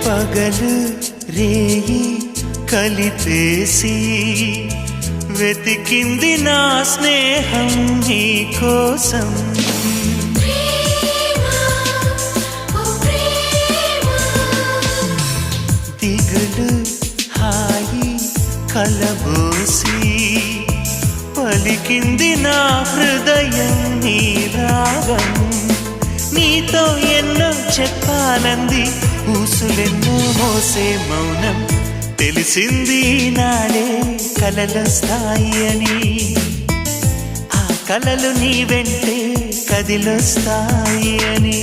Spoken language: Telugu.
పగలు రేయి కలిపేసి వెతికింది నా స్నేహం నీ కోసం. దిగులు హాయి కలబోసి పలికింది నా హృదయం నీ రాగం. నీతో ఎన్నో చెప్పాలంది ఊసులెన్నో మోసే మౌనం. తెలిసింది నాడే కలలొస్తాయి అని, ఆ కలలు నీ వెంటే కదిలొస్తాయి అని.